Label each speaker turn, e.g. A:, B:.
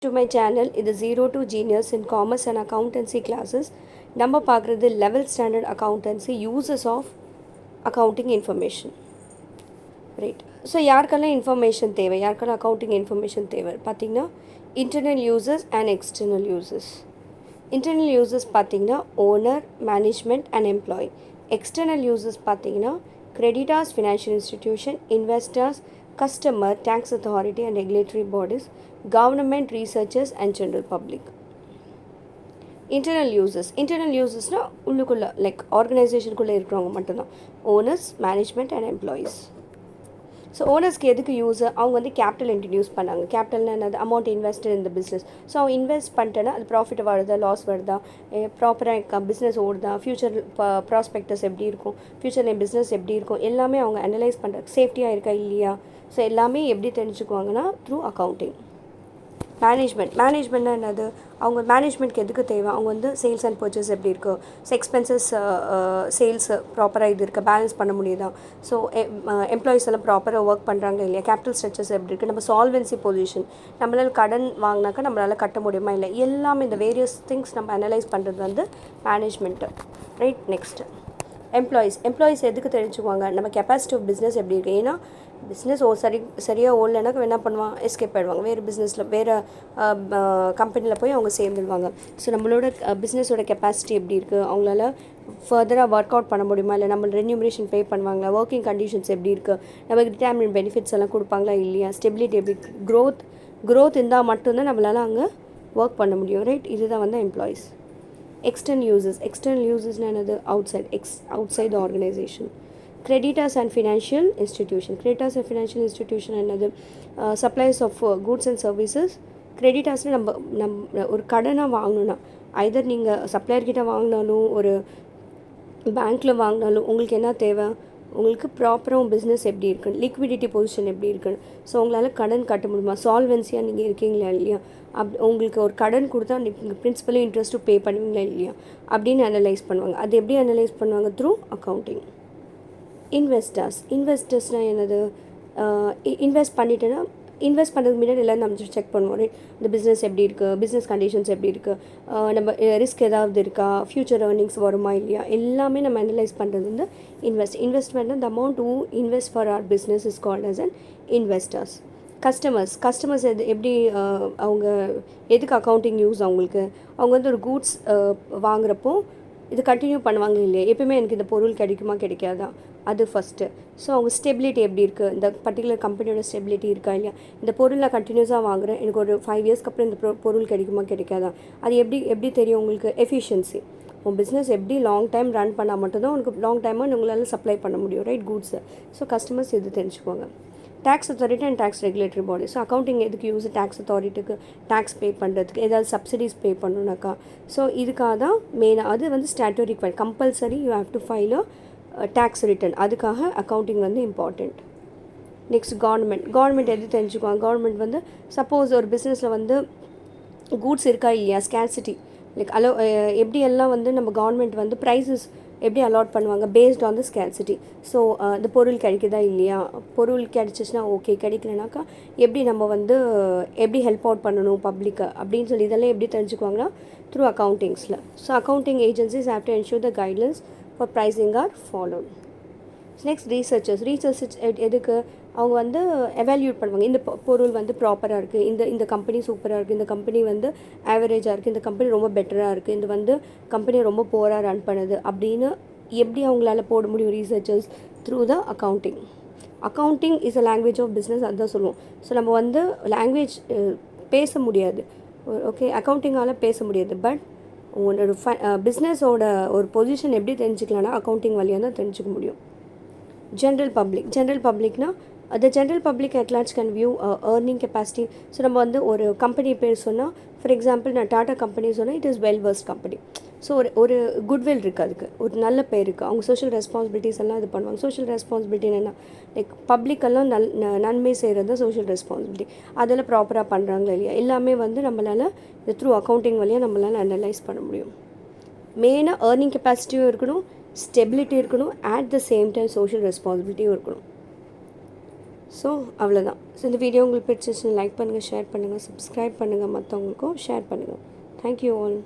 A: To my channel, இது 0 to Genius in Commerce and Accountancy classes. நம்ம பார்க்குறது level standard accountancy uses of accounting information. Right. So யாருக்கெல்லாம் information தேவை, யாருக்கெல்லாம் accounting information தேவை பார்த்தீங்கன்னா internal users and external users. Internal users பார்த்தீங்கன்னா owner, management and employee. External users பார்த்தீங்கன்னா creditors, financial institution, investors, customer, tax authority and regulatory bodies, government, researchers and general public. Internal usersனா உள்ளுக்குள்ள like ஆர்கனைசேஷனுக்குள்ளே இருக்கிறவங்க மட்டும்தான். Owners, management and employees. So ஓனர்ஸ்க்கு எதுக்கு use, அவங்க வந்து கேபிட்டல் இன்ட்ரடியூஸ் பண்ணாங்க. கேபிட்டல்னா என்னது, அமௌண்ட் இன்வெஸ்டட் இந்த பிஸ்னஸ். ஸோ அவங்க இன்வெஸ்ட் பண்ணிட்டேன்னா அது ப்ராஃபிட் வருதா, லாஸ் வருதா, ப்ராப்பராக பிஸ்னஸ் ஓடுதா, ஃப்யூச்சர் ப்ராஸ்பெக்டஸ் எப்படி இருக்கும், ஃப்யூச்சரில் என் பிஸ்னஸ் எப்படி இருக்கும், எல்லாமே அவங்க அனலைஸ் பண்ணுறாங்க. சேஃப்டியாக இருக்கா இல்லையா, ஸோ எல்லாமே எப்படி தெரிஞ்சுக்குவாங்கன்னா த்ரூ அக்கௌண்டிங். மேனேஜ்மெண்ட்னா என்னது, அவங்க மேனேஜ்மெண்ட்க்கு எதுக்கு தேவை, அவங்க வந்து சேல்ஸ் அண்ட் பர்ச்சேஸ் எப்படி இருக்குது, ஸோ எக்ஸ்பென்சஸ் சேல்ஸ் ப்ராப்பராக இது இருக்குது, பேலன்ஸ் பண்ண முடியுதா, ஸோ எம்ப்ளாயீஸ் எல்லாம் ப்ராப்பராக ஒர்க் பண்ணுறாங்க இல்லையா, கேபிட்டல் ஸ்ட்ரக்சர்ஸ் எப்படி இருக்குது, நம்ம சால்வென்சி பொசிஷன், நம்மளால் கடன் வாங்கினாக்கா நம்மளால் கட்ட முடியுமா இல்லை, எல்லாமே இந்த வேரியஸ் திங்ஸ் நம்ம அனலைஸ் பண்ணுறது வந்து மேனேஜ்மெண்ட்டு. ரைட். நெக்ஸ்ட்டு எம்ப்ளாயீஸ் எதுக்கு தெரிஞ்சுக்குவாங்க, நம்ம கெப்பாசிட்டி ஆஃப் பிஸ்னஸ் எப்படி இருக்குது. ஏன்னா பிஸ்னஸ் சரியாக ஓடலைனாக்க என்ன பண்ணுவான், எஸ்கேப் ஆகிடுவாங்க, வேறு பிஸ்னஸில் வேறு கம்பெனியில் போய் அவங்க சேர்ந்துடுவாங்க. ஸோ நம்மளோட பிஸ்னஸோட கெப்பாசிட்டி எப்படி இருக்குது, அவங்களால ஃபர்தராக ஒர்க் அவுட் பண்ண முடியுமா இல்லை, நம்ம ரென்யூமரேஷன் பே பண்ணுவாங்களா, ஒர்க்கிங் கண்டிஷன்ஸ் எப்படி இருக்குது, நமக்கு ரிட்டையர்மெண்ட் பெனிஃபிட்ஸ் எல்லாம் கொடுப்பாங்களா இல்லையா, ஸ்டெபிலிட்டி எப்படி, க்ரோத் இருந்தால் மட்டும்தான் நம்மளால் அங்கே ஒர்க் பண்ண முடியும். ரைட். இதுதான் வந்து எம்ப்ளாயீஸ். External users என்னது, outside the organization. Creditors and financial institution என்னது, suppliers of goods and services. Creditors நம்ம ஒரு கடனாக வாங்கணும்னா ஐதர் நீங்கள் சப்ளையர்கிட்ட வாங்கினாலும் ஒரு பேங்க்கில் வாங்கினாலும் உங்களுக்கு என்ன தேவை, உங்களுக்கு ப்ராப்பராக பிஸ்னஸ் எப்படி இருக்குது, லிக்விடிட்டி பொசிஷன் எப்படி இருக்குது, ஸோ உங்களால் கடன் கட்ட முடியுமா, சால்வென்சியாக நீங்கள் இருக்கீங்களா இல்லையா, உங்களுக்கு ஒரு கடன் கொடுத்தா நீங்கள் பிரின்சிபலும் இன்ட்ரெஸ்ட்டும் பே பண்ணுவீங்களா இல்லையா அப்படின்னு அனலைஸ் பண்ணுவாங்க. அது எப்படி அனலைஸ் பண்ணுவாங்க, த்ரூ அக்கௌண்டிங். இன்வெஸ்டர்ஸ்னால் என்னது, இன்வெஸ்ட் பண்ணிட்டேன்னா இன்வெஸ்ட் பண்ணுறதுக்கு முன்னாடி எல்லாம் நம்ம செக் பண்ணுவோம். இந்த பிஸ்னஸ் எப்படி இருக்குது, பிஸ்னஸ் கண்டிஷன்ஸ் எப்படி இருக்குது, நம்ம ரிஸ்க் ஏதாவது இருக்கா, ஃப்யூச்சர் ஏர்னிங்ஸ் வருமா இல்லையா, எல்லாமே நம்ம அனலைஸ் பண்ணுறது வந்து இன்வெஸ்ட்மெண்ட்னா the amount who invest for our business is called as an investors. Customers எப்படி அவங்க எதுக்கு அக்கௌண்டிங் யூஸ், அவங்க வந்து ஒரு கூட்ஸ் வாங்குறப்போ இது கண்டினியூ பண்ணுவாங்க இல்லையா, எப்பயுமே எனக்கு இந்த பொருள் கிடைக்குமா கிடைக்காதா, அது ஃபஸ்ட்டு. ஸோ அவங்க ஸ்டெபிலிட்டி எப்படி இருக்குது, இந்த பர்டிகுலர் கம்பெனியோட ஸ்டெபிலிட்டி இருக்கா இல்லையா, இந்த பொருள் நான் கண்டினியூஸாக வாங்குகிறேன், எனக்கு ஒரு 5 இயர்ஸ்க்கு அப்புறம் இந்த பொருள் கிடைக்குமா கிடைக்காதா, அது எப்படி தெரியும் உங்களுக்கு. எஃபிஷியன்சி, உன் பிஸ்னஸ் எப்படி லாங் டைம் ரன் பண்ணால் மட்டும்தான் உனக்கு லாங் டைமாக உங்களால் சப்ளை பண்ண முடியும். ரைட். கூட்ஸு. ஸோ கஸ்டமர்ஸ் இது தெரிஞ்சுக்குவாங்க. Tax authority and tax regulatory body. So accounting எதுக்கு யூஸ், டேக்ஸ் அத்தாரிட்டிக்கு டேக்ஸ் பே பண்ணுறதுக்கு, ஏதாவது சப்சிடிஸ் பே பண்ணணுனாக்கா, ஸோ இதுக்காக தான் மெயினாக. அது வந்து statutory required, compulsory you have to file a tax return, அதுக்காக அக்கௌண்டிங் வந்து இம்பார்ட்டண்ட். நெக்ஸ்ட் கவர்மெண்ட் எது தெரிஞ்சுக்குவாங்க, கவர்மெண்ட் வந்து சப்போஸ் ஒரு பிஸ்னஸில் வந்து கூட்ஸ் இருக்கா இல்லையா, ஸ்கேர்சிட்டி லைக் எப்படி எல்லாம் வந்து நம்ம கவர்மெண்ட் வந்து ப்ரைஸஸ் எப்படி அலாட் பண்ணுவாங்க, based on the scarcity. So இந்த பொருள் கிடைக்குதா இல்லையா, பொருள் கிடைச்சிச்சுன்னா ஓகே, கிடைக்கலனாக்கா எப்படி நம்ம வந்து எப்படி ஹெல்ப் அவுட் பண்ணணும் பப்ளிக்கை அப்படின்னு சொல்லி இதெல்லாம் எப்படி தெரிஞ்சுக்குவாங்கன்னா த்ரூ அக்கௌண்டிங்ஸில். So accounting agencies have to ensure the guidelines for pricing are followed. Next researchers எதுக்கு, அவங்க வந்து எவால்யூட் பண்ணுவாங்க, இந்த பொருள் வந்து ப்ராப்பராக இருக்குது, இந்த கம்பெனி சூப்பராக இருக்குது, இந்த கம்பெனி வந்து ஆவரேஜாக இருக்குது, இந்த கம்பெனி ரொம்ப பெட்டராக இருக்குது, இது வந்து கம்பெனி ரொம்ப போராக ரன் பண்ணுது அப்படின்னு எப்படி அவங்களால போட முடியும் researchers, through the accounting is a language of business, அதுதான் சொல்லுவோம். ஸோ நம்ம வந்து லாங்குவேஜ் பேச முடியாது, ஓகே, அக்கௌண்டிங்கால் பேச முடியாது, பட் உன்னோட பிஸ்னஸோட ஒரு பொசிஷன் எப்படி தெரிஞ்சுக்கலான்னா அக்கௌண்டிங் வழியாக தான் தெரிஞ்சுக்க முடியும். ஜென்ரல் பப்ளிக்னா the general public at large can view earning capacity. So நம்ம வந்து ஒரு கம்பெனி பேர் சொன்னால், ஃபார் எக்ஸாம்பிள் நான் டாட்டா கம்பெனி சொன்னால் it is well worst company. So ஒரு குட்வில் இருக்குது, அதுக்கு ஒரு நல்ல பேர் இருக்குது, அவங்க சோஷியல் ரெஸ்பான்சிபிலிட்டிஸ் எல்லாம் இது பண்ணுவாங்க. சோஷியல் ரெஸ்பான்சிபிலிட்டி என்னென்னா லைக் பப்ளிக்கெல்லாம் நன்மை செய்கிறது தான் சோஷியல் ரெஸ்பான்சிபிலிட்டி. அதெல்லாம் ப்ராப்பராக பண்ணுறாங்களா இல்லையா, எல்லாமே வந்து நம்மளால் இது த்ரூ அக்கௌண்டிங் வழியாக நம்மளால் அனலைஸ் பண்ண முடியும். மெயினாக ஏர்னிங் கெப்பாசிட்டியும் இருக்கணும், ஸ்டெபிலிட்டி இருக்கணும், at the same time social ரெஸ்பான்சிபிலிட்டியும் இருக்கணும். ஸோ அவ்வளோதான். ஸோ இந்த வீடியோ உங்களுக்கு பிடிச்சிச்சுன்னு லைக் பண்ணுங்கள், ஷேர் பண்ணுங்கள், சப்ஸ்கிரைப் பண்ணுங்கள், மற்றவங்களுக்கும் ஷேர் பண்ணுங்கள். Thank you all.